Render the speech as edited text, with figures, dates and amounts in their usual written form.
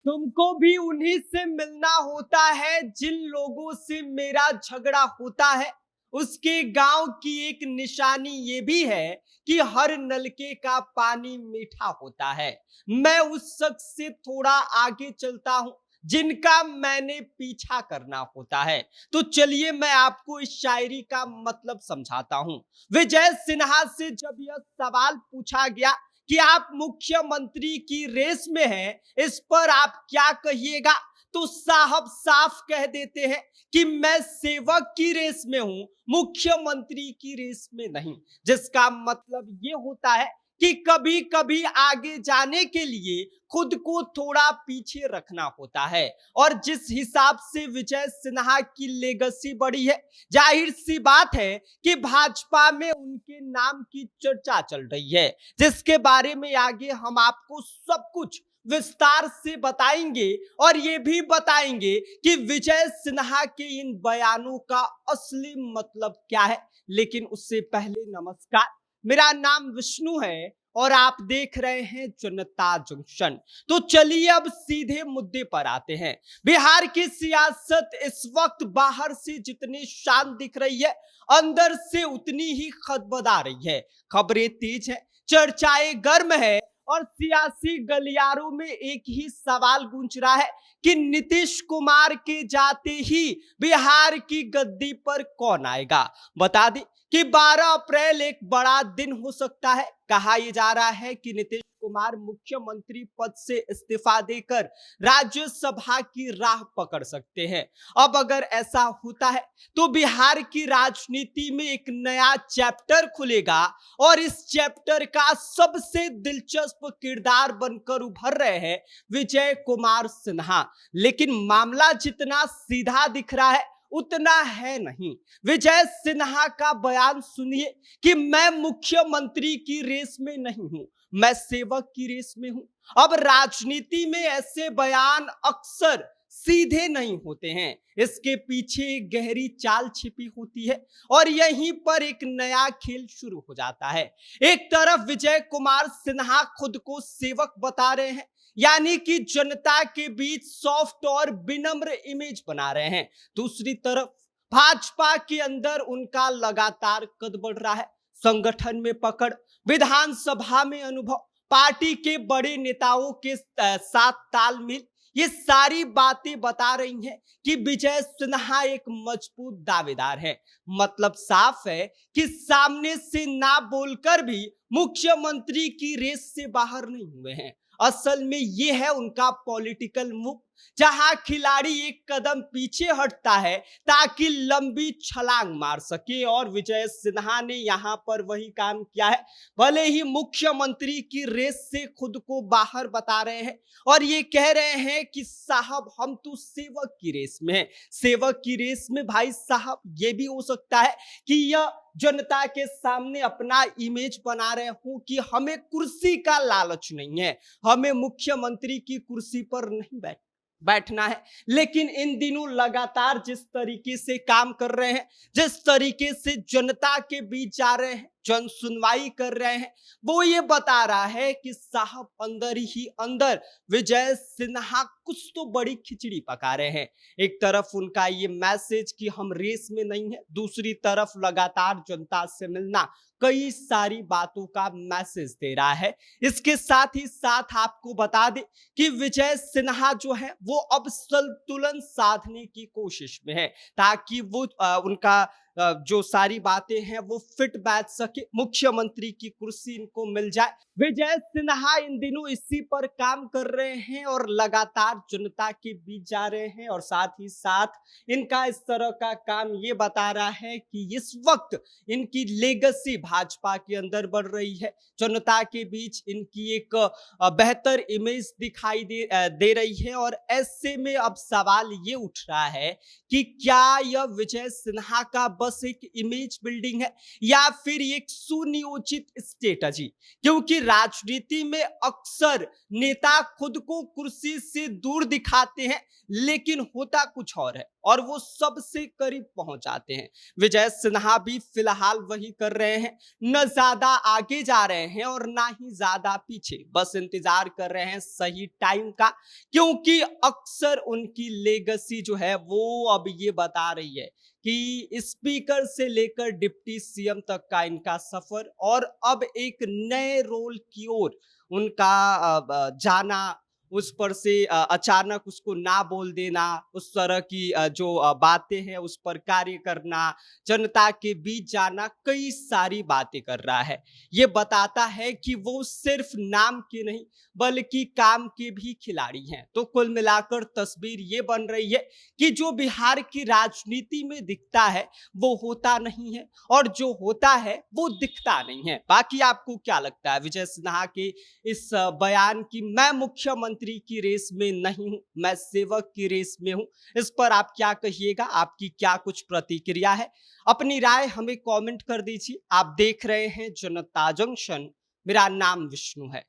तुमको भी उन्हीं से मिलना होता है जिन लोगों से मेरा झगड़ा होता है। उसके गांव की एक निशानी ये भी है कि हर नलके का पानी मीठा होता है। मैं उस शख्स से थोड़ा आगे चलता हूं जिनका मैंने पीछा करना होता है। तो चलिए मैं आपको इस शायरी का मतलब समझाता हूं। विजय सिन्हा से जब यह सवाल पूछा गया कि आप मुख्यमंत्री की रेस में हैं, इस पर आप क्या कहिएगा, तो साहब साफ कह देते हैं कि मैं सेवक की रेस में हूं, मुख्यमंत्री की रेस में नहीं। जिसका मतलब ये होता है कि कभी कभी आगे जाने के लिए खुद को थोड़ा पीछे रखना होता है। और जिस हिसाब से विजय सिन्हा की लेगेसी बढ़ी है, जाहिर सी बात है कि भाजपा में उनके नाम की चर्चा चल रही है, जिसके बारे में आगे हम आपको सब कुछ विस्तार से बताएंगे। और ये भी बताएंगे कि विजय सिन्हा के इन बयानों का असली मतलब क्या है। लेकिन उससे पहले नमस्कार, मेरा नाम विष्णु है और आप देख रहे हैं जनता जंक्शन। तो चलिए अब सीधे मुद्दे पर आते हैं। बिहार की सियासत इस वक्त बाहर से जितनी शांत दिख रही है, अंदर से उतनी ही खदबदा रही है। खबरें तेज है, चर्चाएं गर्म है और सियासी गलियारों में एक ही सवाल गूंज रहा है कि नीतीश कुमार के जाते ही बिहार की गद्दी पर कौन आएगा। बता दें कि 12 अप्रैल एक बड़ा दिन हो सकता है। कहा यह जा रहा है कि नीतीश कुमार मुख्यमंत्री पद से इस्तीफा देकर राज्यसभा की राह पकड़ सकते हैं। अब अगर ऐसा होता है तो बिहार की राजनीति में एक नया चैप्टर खुलेगा और इस चैप्टर का सबसे दिलचस्प किरदार बनकर उभर रहे हैं विजय कुमार सिन्हा। लेकिन मामला जितना सीधा दिख रहा है उतना है नहीं। विजय सिन्हा का बयान सुनिए कि मैं मुख्यमंत्री की रेस में नहीं हूं, मैं सेवक की रेस में हूं। अब राजनीति में ऐसे बयान अक्सर सीधे नहीं होते हैं, इसके पीछे एक गहरी चाल छिपी होती है और यहीं पर एक नया खेल शुरू हो जाता है। एक तरफ विजय कुमार सिन्हा खुद को सेवक बता रहे हैं, यानी कि जनता के बीच सॉफ्ट और विनम्र इमेज बना रहे हैं। दूसरी तरफ भाजपा के अंदर उनका लगातार कद बढ़ रहा है। संगठन में पकड़, विधानसभा में अनुभव, पार्टी के बड़े नेताओं के साथ तालमेल, ये सारी बातें बता रही हैं कि विजय सिन्हा एक मजबूत दावेदार है। मतलब साफ है कि सामने से ना बोलकर भी मुख्यमंत्री की रेस से बाहर नहीं हुए हैं। असल में ये है उनका पॉलिटिकल मूव, जहां खिलाड़ी एक कदम पीछे हटता है ताकि लंबी छलांग मार सके। और विजय सिन्हा ने यहां पर वही काम किया है। भले ही मुख्यमंत्री की रेस से खुद को बाहर बता रहे हैं और ये कह रहे हैं कि साहब हम तो सेवक की रेस में हैं। सेवक की रेस में भाई साहब ये भी हो सकता है कि यह जनता के सामने अपना इमेज बना रहे हो कि हमें कुर्सी का लालच नहीं है, हमें मुख्यमंत्री की कुर्सी पर नहीं बैठना है। लेकिन इन दिनों लगातार जिस तरीके से काम कर रहे हैं, जिस तरीके से जनता के बीच जा रहे हैं, जन सुनवाई कर रहे हैं, वो ये बता रहा है कि साहब अंदर ही अंदर विजय सिन्हा कुछ तो बड़ी खिचड़ी पका रहे हैं। एक तरफ उनका ये मैसेज कि हम रेस में नहीं है, दूसरी तरफ लगातार जनता से मिलना कई सारी बातों का मैसेज दे रहा है। इसके साथ ही साथ आपको बता दें कि विजय सिन्हा जो है वो अब संतुलन साधने की कोशिश में है ताकि वो उनका जो सारी बातें हैं वो फिट बैठ सके, मुख्यमंत्री की कुर्सी इनको मिल जाए। विजय सिन्हा इन दिनों इसी पर काम कर रहे हैं और लगातार जनता के बीच जा रहे हैं और साथ ही साथ इनका इस तरह का काम ये बता रहा है कि इस वक्त इनकी लेगेसी भाजपा के अंदर बढ़ रही है, जनता के बीच इनकी एक बेहतर इमेज दिखाई दे रही है। और ऐसे में अब सवाल ये उठ रहा है कि क्या यह विजय सिन्हा का बस एक इमेज बिल्डिंग है या फिर एक सुनियोजित स्ट्रेटजी? क्योंकि राजनीति में अक्सर नेता खुद को कुर्सी से दूर दिखाते हैं, लेकिन होता कुछ और है और वो सबसे करीब पहुंच जाते हैं। विजय सिन्हा भी फिलहाल वही कर रहे हैं, न ज्यादा आगे जा रहे हैं और ना ही ज्यादा पीछे, बस इंतजार कर रहे हैं सही टाइम का, क्योंकि अक्सर उनकी लेगेसी जो है वो अब ये बता रही है कि स्पीकर से लेकर डिप्टी सीएम तक का इनका सफर और अब एक नए रोल की ओर उनका जाना, उस पर से अचानक उसको ना बोल देना, उस तरह की जो बातें हैं उस पर कार्य करना, जनता के बीच जाना, कई सारी बातें कर रहा है। ये बताता है कि वो सिर्फ नाम के नहीं बल्कि काम के भी खिलाड़ी हैं। तो कुल मिलाकर तस्वीर ये बन रही है कि जो बिहार की राजनीति में दिखता है वो होता नहीं है और जो होता है वो दिखता नहीं है। बाकी आपको क्या लगता है विजय सिन्हा के इस बयान की? मैं मुख्यमंत्री की रेस में नहीं हूं, मैं सेवक की रेस में हूं। इस पर आप क्या कहिएगा? आपकी क्या कुछ प्रतिक्रिया है? अपनी राय हमें कमेंट कर दीजिए। आप देख रहे हैं जनता जंक्शन। मेरा नाम विष्णु है।